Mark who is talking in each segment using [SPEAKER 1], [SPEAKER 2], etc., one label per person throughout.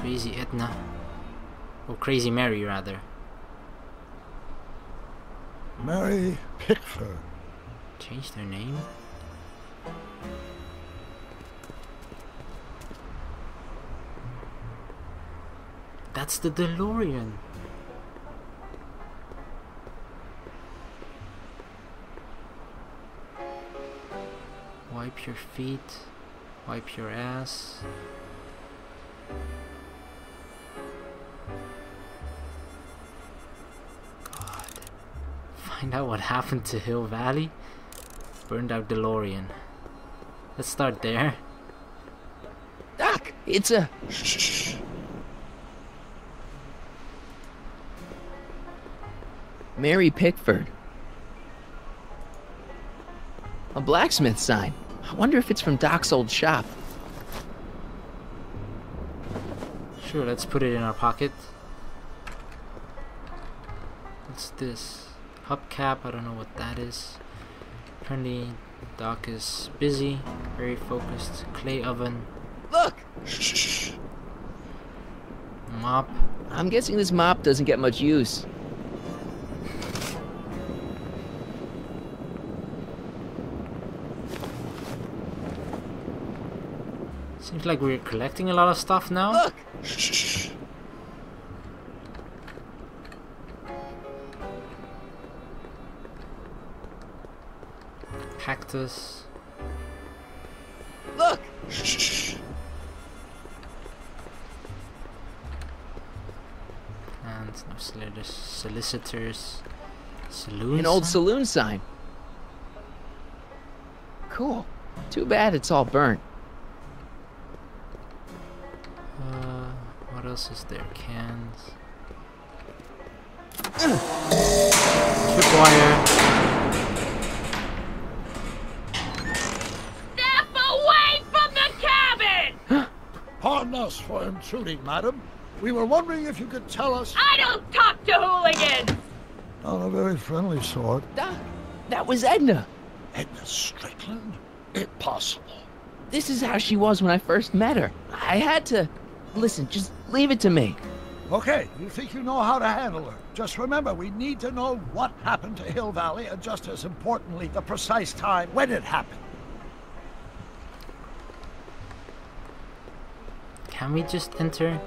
[SPEAKER 1] Crazy Edna. Or Crazy Mary, rather.
[SPEAKER 2] Mary Pickford.
[SPEAKER 1] Changed their name? That's the DeLorean. Wipe your feet. Wipe your ass. God. Find out what happened to Hill Valley. Burned out DeLorean. Let's start there.
[SPEAKER 3] Doc, it's a...
[SPEAKER 2] Shh.
[SPEAKER 3] Mary Pickford. A blacksmith sign. I wonder if it's from Doc's old shop.
[SPEAKER 1] Sure, let's put it in our pocket. What's this? Hubcap, I don't know what that is. Apparently Doc is busy, very focused. Clay oven.
[SPEAKER 3] Look!
[SPEAKER 2] Shh.
[SPEAKER 1] Mop.
[SPEAKER 3] I'm guessing this mop doesn't get much use.
[SPEAKER 1] Seems like we're collecting a lot of stuff now.
[SPEAKER 3] Look!
[SPEAKER 2] Shh.
[SPEAKER 1] Cactus.
[SPEAKER 3] Look!
[SPEAKER 2] Shh.
[SPEAKER 1] And no solicitors. Saloon.
[SPEAKER 3] An old
[SPEAKER 1] sign?
[SPEAKER 3] saloon sign. Cool. Too bad it's all burnt.
[SPEAKER 1] What else is there? Cans. Tripwire.
[SPEAKER 4] Step away from the cabin!
[SPEAKER 2] Pardon us for intruding, madam. We were wondering if you could tell us...
[SPEAKER 4] I don't talk to hooligans!
[SPEAKER 2] Not a very friendly sort.
[SPEAKER 3] Doc, that was Edna.
[SPEAKER 2] Edna Strickland? Impossible.
[SPEAKER 3] This is how she was when I first met her. I had to... Listen, just leave it to me.
[SPEAKER 2] Okay, you think you know how to handle her. Just remember, we need to know what happened to Hill Valley, and just as importantly, the precise time when it happened.
[SPEAKER 1] Can we just enter?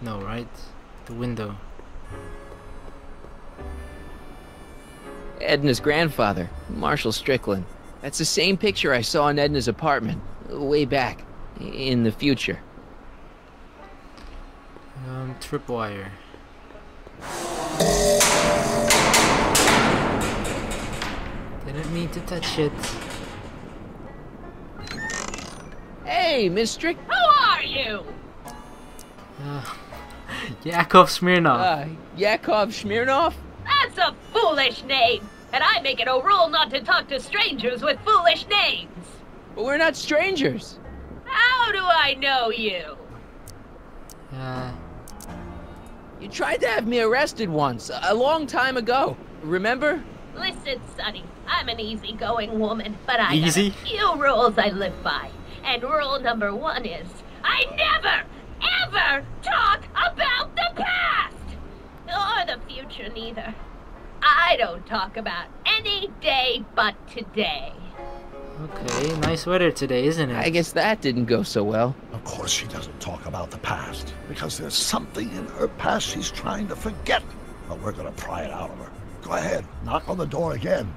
[SPEAKER 1] No, right? The window.
[SPEAKER 3] Edna's grandfather, Marshall Strickland. That's the same picture I saw in Edna's apartment, way back, in the future.
[SPEAKER 1] Tripwire. Didn't mean to touch it.
[SPEAKER 3] Hey, Miss Strick...
[SPEAKER 4] Who are you?
[SPEAKER 1] Yakov Smirnov.
[SPEAKER 3] Yakov Smirnov?
[SPEAKER 4] That's a foolish name, and I make it a rule not to talk to strangers with foolish names.
[SPEAKER 3] But we're not strangers.
[SPEAKER 4] How do I know you?
[SPEAKER 3] You tried to have me arrested once, a long time ago. Remember?
[SPEAKER 4] Listen, Sonny, I'm an easygoing woman, but I
[SPEAKER 1] Easy?
[SPEAKER 4] have a few rules I live by. And rule number 1 is, I never, ever talk about the past! Or the future, neither. I don't talk about any day but today.
[SPEAKER 1] Okay, nice weather today, isn't it?
[SPEAKER 3] I guess that didn't go so well.
[SPEAKER 2] Of course she doesn't talk about the past, because there's something in her past she's trying to forget. But we're gonna pry it out of her. Go ahead, knock on the door again.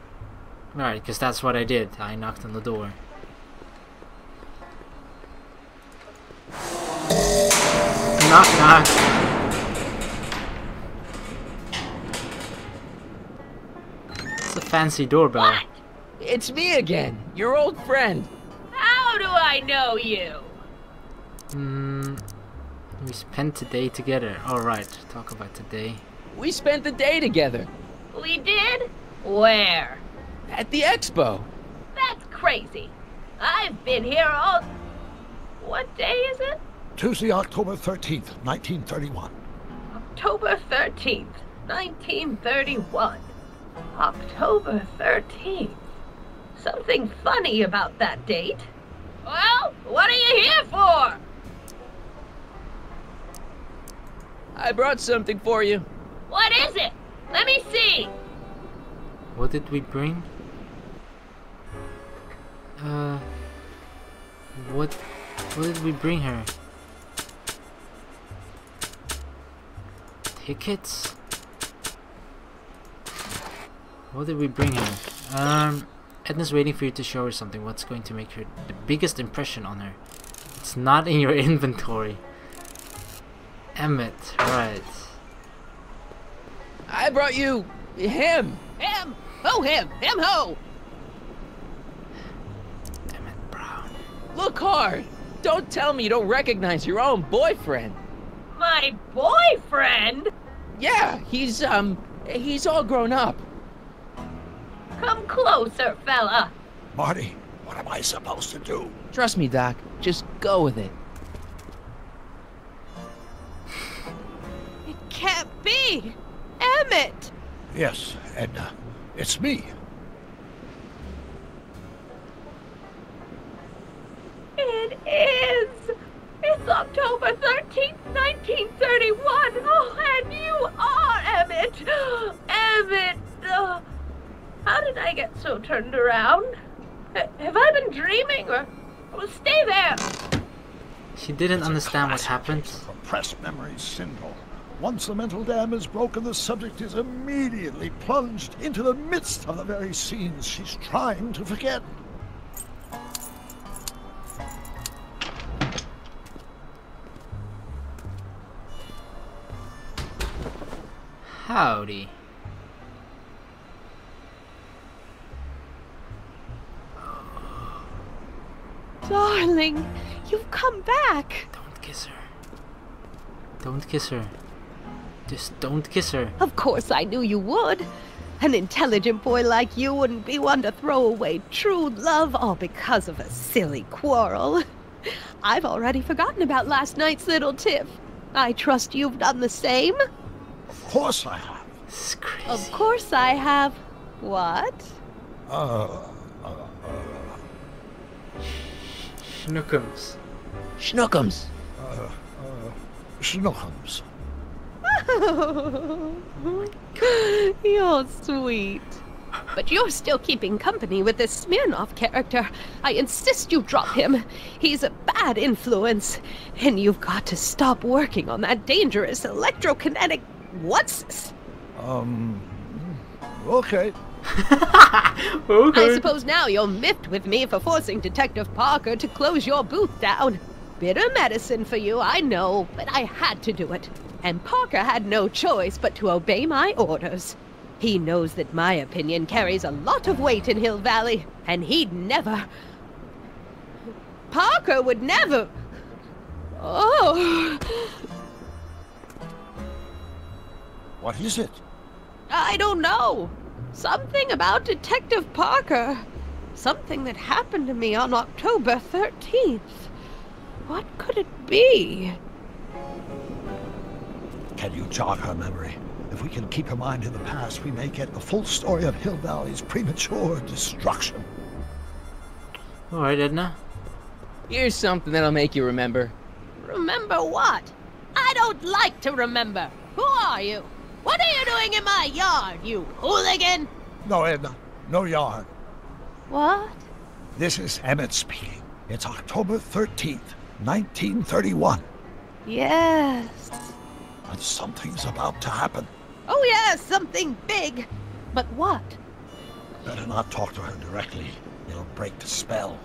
[SPEAKER 1] Right, because that's what I did. I knocked on the door. Knock, knock. It's a fancy doorbell.
[SPEAKER 4] What?
[SPEAKER 3] It's me again, your old friend.
[SPEAKER 4] How do I know you?
[SPEAKER 1] We spent today together. Alright, talk about today.
[SPEAKER 3] We spent the day together.
[SPEAKER 4] We did? Where?
[SPEAKER 3] At the expo.
[SPEAKER 4] That's crazy. I've been here all... What day is it?
[SPEAKER 2] Tuesday, October 13th, 1931.
[SPEAKER 4] October 13th, 1931. October 13th. Something funny about that date. Well, what are you here for?
[SPEAKER 3] I brought something for you.
[SPEAKER 4] What is it? Let me see.
[SPEAKER 1] What did we bring? What did we bring her? Tickets? What did we bring her? Edna's waiting for you to show her something. What's going to make her the biggest impression on her? It's not in your inventory. Emmett, right.
[SPEAKER 3] I brought you him. Him. Ho him. Him ho.
[SPEAKER 1] Emmett Brown.
[SPEAKER 3] Look hard. Don't tell me you don't recognize your own boyfriend.
[SPEAKER 4] My boyfriend?
[SPEAKER 3] Yeah, he's all grown up.
[SPEAKER 4] Come closer, fella.
[SPEAKER 2] Marty, what am I supposed to do?
[SPEAKER 3] Trust me, Doc. Just go with it.
[SPEAKER 5] It can't be! Emmett!
[SPEAKER 2] Yes, Edna. It's me.
[SPEAKER 4] It is! It's October 13th, 1931! Oh, and you are Emmett! Emmett! How did I get so turned around? Have I been dreaming, or stay there?
[SPEAKER 1] She didn't understand what happened.
[SPEAKER 2] Repressed memory syndrome. Once the mental dam is broken, the subject is immediately plunged into the midst of the very scenes she's trying to forget.
[SPEAKER 1] Howdy.
[SPEAKER 5] Darling, you've come back.
[SPEAKER 1] Don't kiss her. Don't kiss her. Just don't kiss her.
[SPEAKER 5] Of course I knew you would. An intelligent boy like you wouldn't be one to throw away true love all because of a silly quarrel. I've already forgotten about last night's little tiff. I trust you've done the same?
[SPEAKER 2] Of course I have.
[SPEAKER 1] This is crazy.
[SPEAKER 5] Of course I have. What?
[SPEAKER 1] Schnookums.
[SPEAKER 3] Schnookums.
[SPEAKER 2] Schnookums.
[SPEAKER 5] You're sweet. But you're still keeping company with this Smirnoff character. I insist you drop him. He's a bad influence. And you've got to stop working on that dangerous electrokinetic... What's this?
[SPEAKER 2] Okay.
[SPEAKER 5] I suppose now you're miffed with me for forcing Detective Parker to close your booth down. Bitter medicine for you, I know, but I had to do it. And Parker had no choice but to obey my orders. He knows that my opinion carries a lot of weight in Hill Valley, and he'd never... Parker would never... Oh...
[SPEAKER 2] What is it?
[SPEAKER 5] I don't know. Something about Detective Parker. Something that happened to me on October 13th. What could it be?
[SPEAKER 2] Can you jog her memory? If we can keep her mind in the past, we may get the full story of Hill Valley's premature destruction.
[SPEAKER 1] Alright, Edna.
[SPEAKER 3] Here's something that'll make you remember.
[SPEAKER 5] Remember what? I don't like to remember. Who are you? What are you doing in my yard, you hooligan?
[SPEAKER 2] No, Edna. No yarn.
[SPEAKER 5] What?
[SPEAKER 2] This is Emmett speaking. It's October 13th, 1931.
[SPEAKER 5] Yes.
[SPEAKER 2] And something's about to happen.
[SPEAKER 5] Oh yes, something big. But what?
[SPEAKER 2] Better not talk to her directly. It'll break the spell.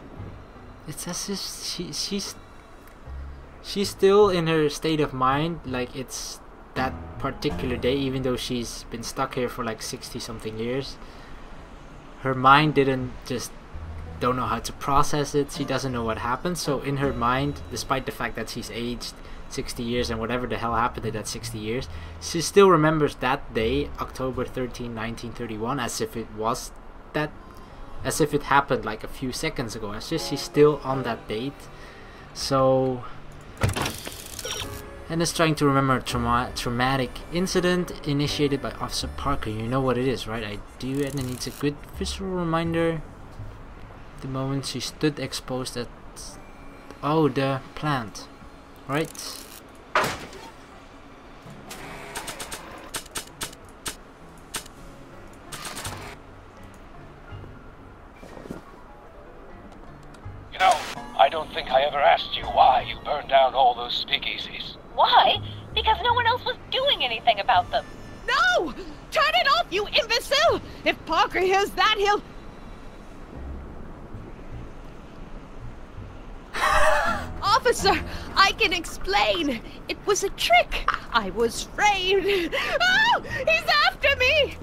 [SPEAKER 1] It's as if she's still in her state of mind, like it's that particular day, even though she's been stuck here for like 60 something years. Her mind don't know how to process it. She doesn't know what happened. So in her mind, despite the fact that she's aged 60 years and whatever the hell happened in that 60 years, she still remembers that day, October 13, 1931, as if it happened like a few seconds ago. It's just she's still on that date. So and is trying to remember a traumatic incident initiated by Officer Parker. You know what it is, right? I do, and it needs a good visual reminder. The moment she stood exposed at... Oh, the plant. Right?
[SPEAKER 6] don't think I ever asked you why you burned down all those speakeasies.
[SPEAKER 4] Why? Because no one else was doing anything about them.
[SPEAKER 5] No! Turn it off, you imbecile! If Parker hears that, he'll... Officer, I can explain. It was a trick. I was framed. Oh, he's after me!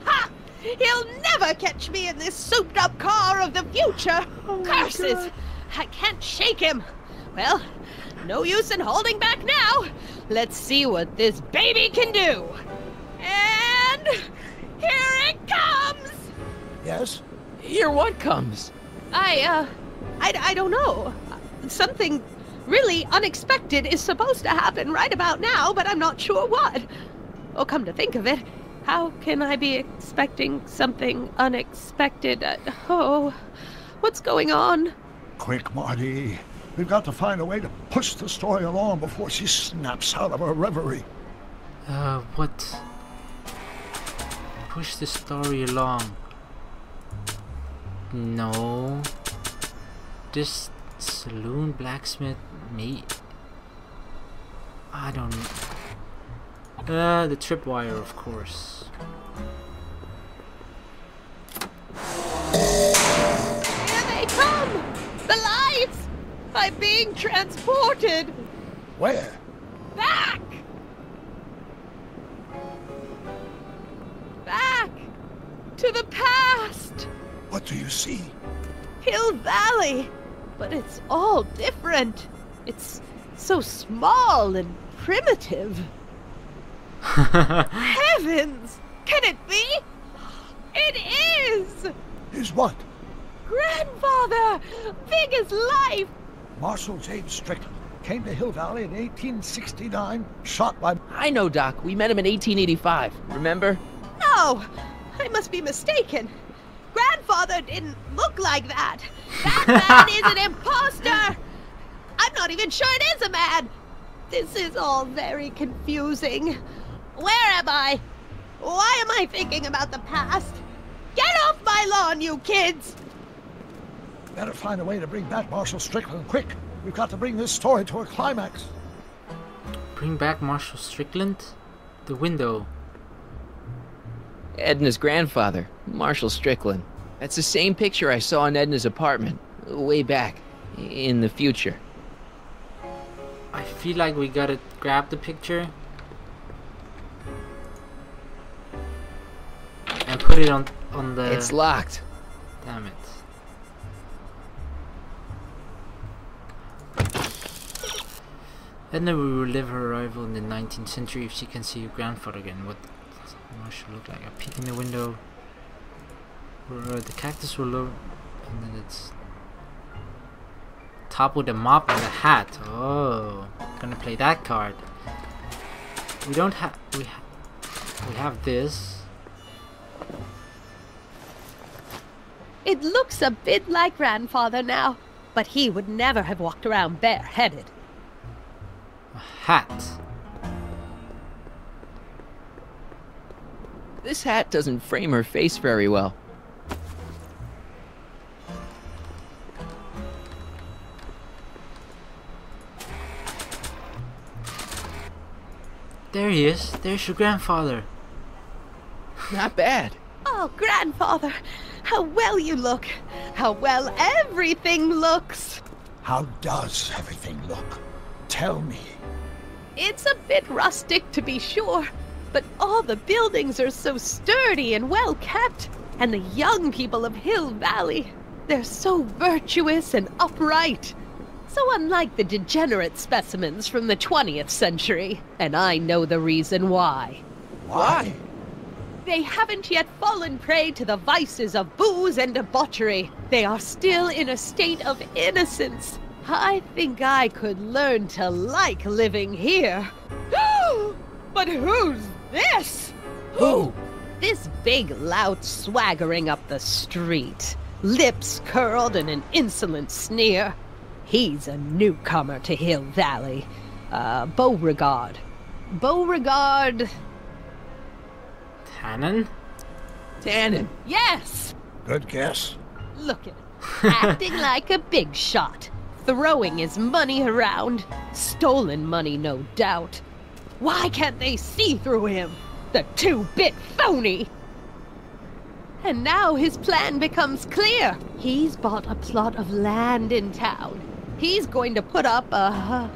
[SPEAKER 5] Ha! He'll never catch me in this souped-up car of the future.
[SPEAKER 1] Oh
[SPEAKER 5] Curses!
[SPEAKER 1] God.
[SPEAKER 5] I can't shake him. Well, no use in holding back now. Let's see what this baby can do. And here it comes.
[SPEAKER 2] Yes?
[SPEAKER 3] Here what comes?
[SPEAKER 5] I don't know. Something really unexpected is supposed to happen right about now, but I'm not sure what. Oh, come to think of it, how can I be expecting something unexpected? Oh, what's going on?
[SPEAKER 2] Quick, Marty. We've got to find a way to push the story along before she snaps out of her reverie.
[SPEAKER 1] What? Push the story along. No. This saloon blacksmith meat. I don't know. The tripwire, of course.
[SPEAKER 5] Here they come! The lights! I'm being transported!
[SPEAKER 2] Where?
[SPEAKER 5] Back! Back! To the past!
[SPEAKER 2] What do you see?
[SPEAKER 5] Hill Valley! But it's all different. It's so small and primitive. Heavens! Can it be? It is!
[SPEAKER 2] Is what?
[SPEAKER 5] Grandfather! Big as life!
[SPEAKER 2] Marshal James Strickland came to Hill Valley in 1869, shot by...
[SPEAKER 3] I know, Doc. We met him in 1885. Remember?
[SPEAKER 5] No! I must be mistaken. Grandfather didn't look like that. That man is an imposter! I'm not even sure it is a man. This is all very confusing. Where am I? Why am I thinking about the past? Get off my lawn, you kids!
[SPEAKER 2] Better find a way to bring back Marshal Strickland quick. We've got to bring this story to a climax.
[SPEAKER 1] Bring back Marshal Strickland? The window.
[SPEAKER 3] Edna's grandfather, Marshal Strickland. That's the same picture I saw in Edna's apartment, way back, in the future.
[SPEAKER 1] I feel like we gotta grab the picture and put it on the...
[SPEAKER 3] It's locked.
[SPEAKER 1] Damn it. Edna will relive her arrival in the 19th century if she can see her grandfather again. What does Marshall look like? A peek in the window. The cactus will look, and then it's top with a mop and a hat. Oh, gonna play that card. We don't have. We have this.
[SPEAKER 5] It looks a bit like Grandfather now, but he would never have walked around bareheaded.
[SPEAKER 1] A hat.
[SPEAKER 3] This hat doesn't frame her face very well.
[SPEAKER 1] There he is. There's your grandfather.
[SPEAKER 3] Not bad.
[SPEAKER 5] Oh, Grandfather, how well you look. How well everything looks.
[SPEAKER 2] How does everything look? Tell me.
[SPEAKER 5] It's a bit rustic, to be sure, but all the buildings are so sturdy and well kept. And the young people of Hill Valley, they're so virtuous and upright. So unlike the degenerate specimens from the 20th century. And I know the reason why.
[SPEAKER 2] Why?
[SPEAKER 5] They haven't yet fallen prey to the vices of booze and debauchery. They are still in a state of innocence. I think I could learn to like living here. But who's this?
[SPEAKER 2] Who?
[SPEAKER 5] This big lout swaggering up the street, lips curled in an insolent sneer. He's a newcomer to Hill Valley. Beauregard. Beauregard...
[SPEAKER 1] Tannen?
[SPEAKER 3] Tannen.
[SPEAKER 5] Yes!
[SPEAKER 2] Good guess.
[SPEAKER 5] Look at him, acting like a big shot, throwing his money around. Stolen money, no doubt. Why can't they see through him? The two-bit phony! And now his plan becomes clear. He's bought a plot of land in town. He's going to put up a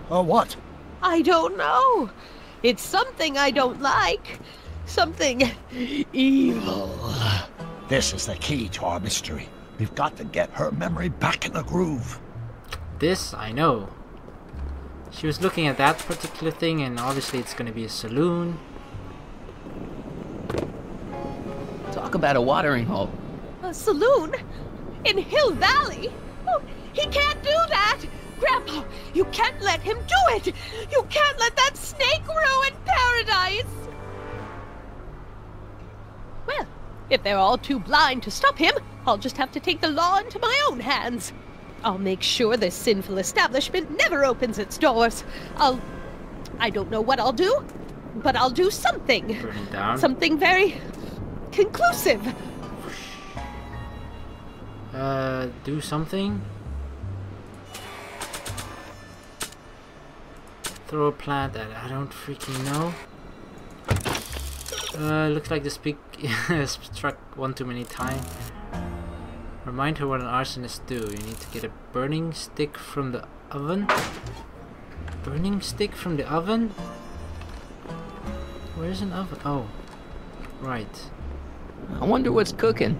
[SPEAKER 2] what?
[SPEAKER 5] I don't know. It's something I don't like. Something evil.
[SPEAKER 2] This is the key to our mystery. We've got to get her memory back in the groove.
[SPEAKER 1] This, I know. She was looking at that particular thing, and obviously it's going to be a saloon.
[SPEAKER 3] Talk about a watering hole.
[SPEAKER 5] A saloon? In Hill Valley? Oh, he can't do that! Grandpa, you can't let him do it! You can't let that snake ruin paradise! Well, if they're all too blind to stop him, I'll just have to take the law into my own hands. I'll make sure this sinful establishment never opens its doors. I don't know what I'll do, but I'll do something.
[SPEAKER 1] Burn it down.
[SPEAKER 5] Something very conclusive.
[SPEAKER 1] Do something? Throw a plant at it. I don't freaking know. Looks like the speak struck one too many times. Remind her what an arsonist do. You need to get a burning stick from the oven. Burning stick from the oven? Where's an oven? Oh, right.
[SPEAKER 3] I wonder what's cooking.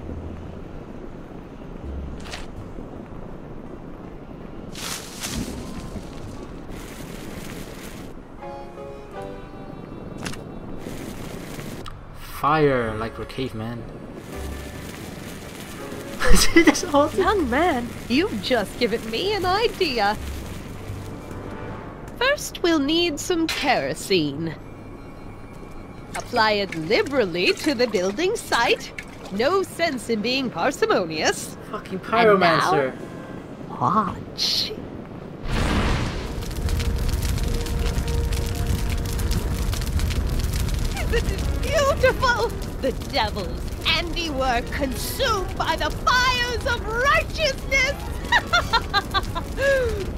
[SPEAKER 1] Fire, like we're cavemen.
[SPEAKER 5] Young man, you've just given me an idea. First, we'll need some kerosene. Apply it liberally to the building site. No sense in being parsimonious.
[SPEAKER 1] Fucking pyromancer.
[SPEAKER 5] Watch. Isn't it beautiful? The devil's handiwork consumed by the fires of righteousness!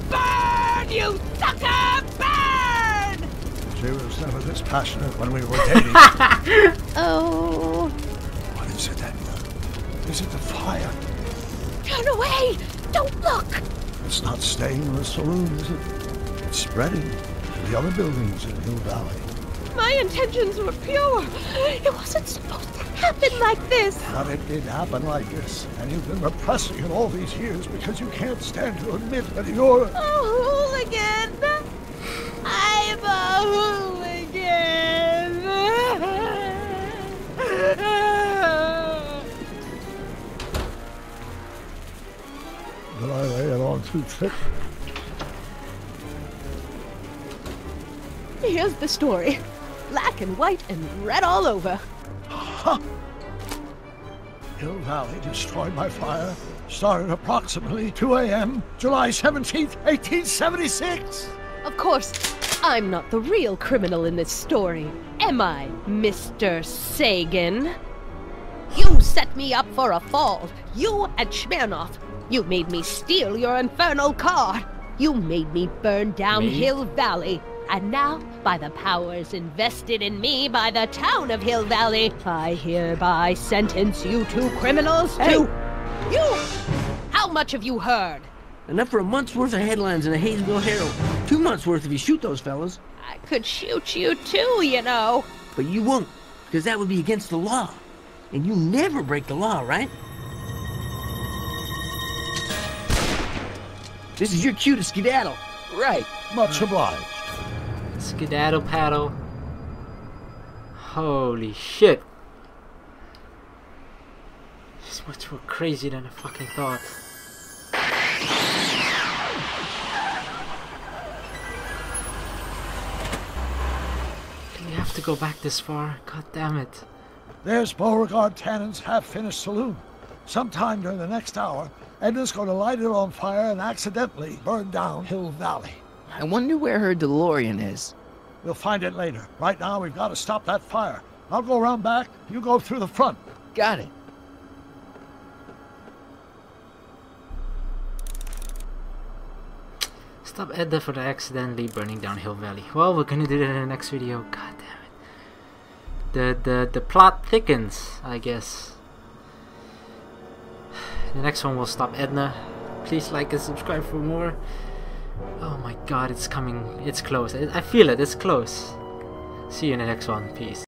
[SPEAKER 5] Burn, you sucker! Burn!
[SPEAKER 2] She was never this passionate when we were dating.
[SPEAKER 5] Oh.
[SPEAKER 2] What is it, Edna? Is it the fire?
[SPEAKER 5] Turn away! Don't look!
[SPEAKER 2] It's not staying in the saloon, is it? It's spreading to the other buildings in Hill Valley.
[SPEAKER 5] My intentions were pure. It wasn't supposed to happen like this.
[SPEAKER 2] But it did happen like this, and you've been repressing it all these years because you can't stand to admit that you're
[SPEAKER 5] A hooligan. I'm a hooligan.
[SPEAKER 2] Did I lay it on too thick?
[SPEAKER 5] Here's the story. Black and white and red all over.
[SPEAKER 2] Huh. Hill Valley destroyed by fire. Started approximately 2 a.m., July 17th, 1876.
[SPEAKER 5] Of course, I'm not the real criminal in this story. Am I, Mr. Sagan? You set me up for a fall. You and Smirnoff. You made me steal your infernal car. You made me burn down Hill Valley. And now, by the powers invested in me by the town of Hill Valley, I hereby sentence you two criminals to... You! How much have you heard?
[SPEAKER 7] Enough for a month's worth of headlines in the Hayesville Herald. 2 months worth if you shoot those fellas.
[SPEAKER 5] I could shoot you too, you know.
[SPEAKER 7] But you won't, because that would be against the law. And you never break the law, right? This is your cue to skedaddle.
[SPEAKER 3] Right.
[SPEAKER 2] Much obliged.
[SPEAKER 1] Skedaddle paddle. Holy shit. It's much more crazy than I fucking thought. Do we have to go back this far? God damn it.
[SPEAKER 2] There's Beauregard Tannen's half-finished saloon. Sometime during the next hour, Edna's going to light it on fire and accidentally burn down Hill Valley.
[SPEAKER 3] I wonder where her DeLorean is.
[SPEAKER 2] We'll find it later. Right now, we've got to stop that fire. I'll go around back. You go through the front.
[SPEAKER 3] Got it.
[SPEAKER 1] Stop Edna for accidentally burning down Hill Valley. Well, we're gonna do that in the next video. God damn it. The plot thickens, I guess. The next one will stop Edna. Please like and subscribe for more. Oh my god, it's coming. It's close. I feel it. It's close. See you in the next one. Peace.